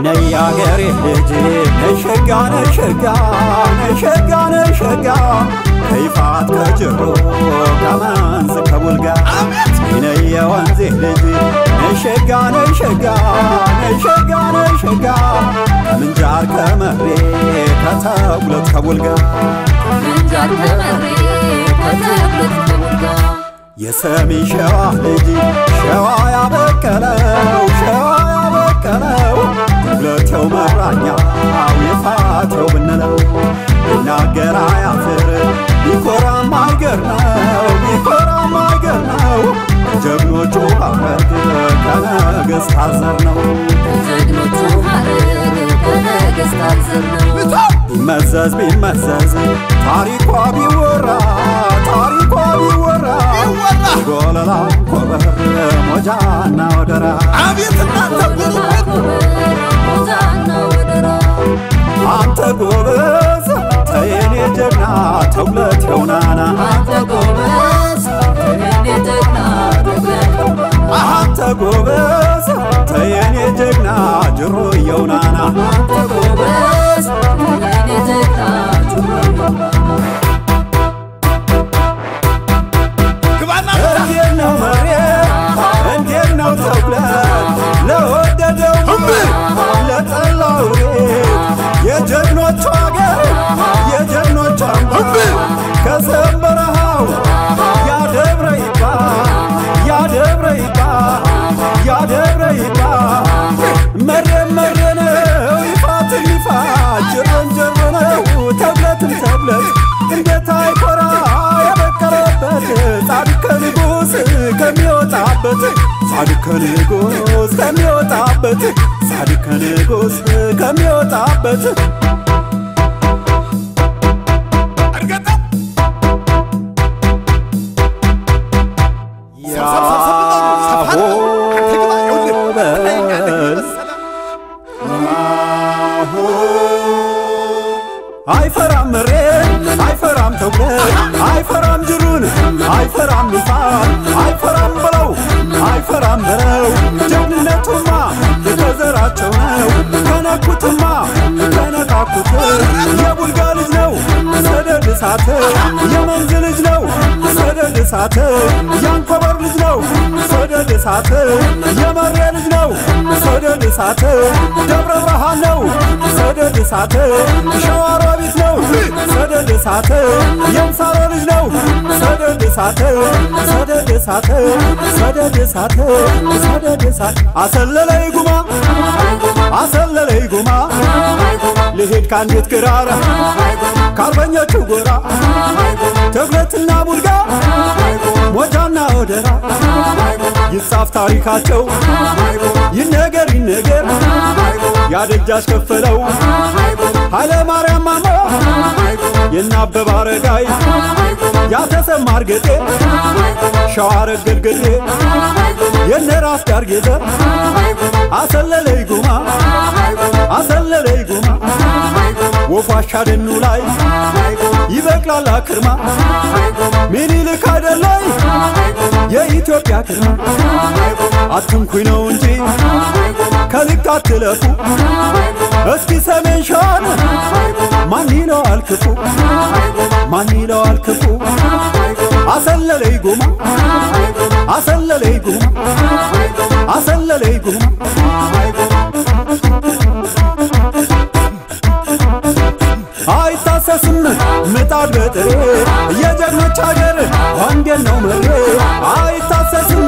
ነይ አገሬ ልጅ ነሸጋ ነሸጋ ነሸጋ ነሸጋ ከይፋት ከጅሮ ከመንዝ ከቡልጋ ነይ የወንዜ ልጅ ነሸጋ ነሸጋ ነሸጋ ነሸጋ ከምንጃር ከመሬ ከተጉለት ከቡልጋ ከምንጃር ከመሬ ከተጉለት ከቡልጋ የሰሜን ሸዋ ልጅ ሸዋ ያበቀለው ተጉለቴው መራኛው የፋቴው ብንለው ይናገር አያፍር ቢኮራም አይገር ነው ጀግኖቹ ሐረግ ከነገሥታት ዘር ነው ጀግኖቹ ሐረግ ከነገሥታት ዘር ነው ቢመዘዝ ታሪኳ ቢወራ ጎለላ ኮበር ሞጃና ወደራ አቤት እናንተ ሞጃና ወደራ አንተ ጎበዝ ተየኔ ጀግና ተጉለቴው ናና አንተ ጎበዝ ተየኔ ጀግና አንተ ጎበዝ ተየኔ ጀግና ጅሮየው ናና አንተ ጎበዝ ተየኔ ጀግና ጅሮየው ናና እንዴት ነው ተጉለት ለወደደው ለጠላው የጀግኖቹ አገር የጀግኖቹ አምባ ከሰንበረሃው ያደብረይባ መረነው ይፋት ጅሮን ነው ተጉለት እንዴት አይኮራ ያበቀለበት ጻድቅ ንጉሥ ከሚወጣበት አይፈራም አይፈራም ተጉለት አይፈራም ጅሩን አይፈራም ይፋል አይፈራም ብለው ጀግንነቱማ የተዘራቸው ነው ከነኩትማ ከነካኩት የቡልጋ ልጅ ነው ሰደድ እሳት የመንዝ ልጅ ነው ሰደድ እሳት ያንኮበር ልጅ ነው ሰደድ እሳት የመሬ ልጅ ነው ሰደድ እሳት ደብረ ብርሃን ነው ሰደድ እሳት ሸዋሮቢት ነው ሰደድ እሳት የምሳሌ ልጅ ነው ሰደድ እሳት አሰለለይ ጉማ ልሄድ ካንዲት ክራራ ካርበኞቹ ጎራ ተጉለትና ቡልጋ ሞጃና ወደራ ይጻፍ ታሪካቸው ይነገር ያደጃች ከፈለው ኃይለ ማርያም ማሞ የናበባ አረጋይ ያተሰማ አርገጤ ሸዋረግ ገልገሌ የነራስ ዳርጌዘ አሰለለይ ጉማ ወፋሻ ደኑ ላይ ይበቅላል አክርማ ምኒልክ አይደለይ የኢትዮጵያ ክርማ አትንኩኝ ነው እንጂ ከልክ አትለፉ እስኪ ሰሜን ሸዋን ማን ይለዋል ክፉ አሰለለይ ጉማ አይታሰስም ምጣድ በጥሬ የጀግኖች አገር እንዴት ነው መሬ አይታሰስም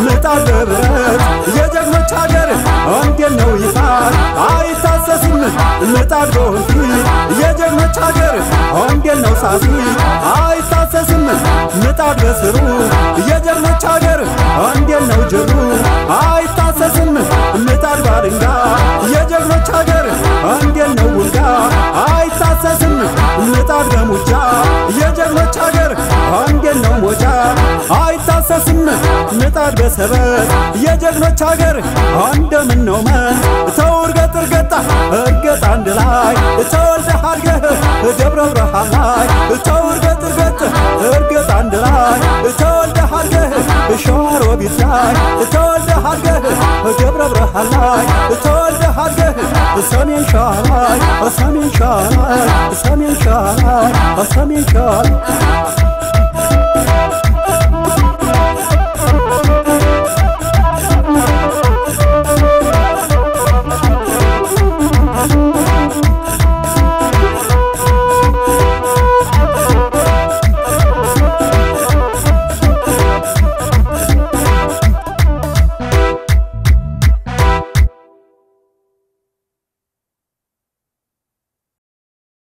ምጣድ በብረት የጀግኖች አገር እንዴት ነው ይፋት አይታሰስም ምጣድ በወንፊ የጀግኖች አገር እንዴት ነው ሳፊ አይታሰስም ምጣድ በስሩ የጀግኖች አገር እንዴት ነው ጅሩ አይታሰስም ምጣድ ባድንጋ የጀግኖች አገር እንዴት ነው ውልጋ አይታሰስም ምጣድ በሙጃ የጀግኖች አገር እንዴት ነው ሞጃ አይታሰስም ምጣድ በሰበት የጀግኖች አገር እንደምን ነው ተው እርገጣ አንድ ላይ ተወልደህ አድገህ ደብረ ብርሃን ላይ ተው እርገጥ አንድ ላይ ተወልደህ አድገህ ሸዋሮቢት ላይ ተወልደህ አድገህ ደብረ ብርሃን ላይ ተወልደህ አድገህ ሰሜን ሸዋ ላይ ሰሜን ሸዋ ላይ ሰሜን ሸዋ ላይ ሰሜን ሸዋ ላይ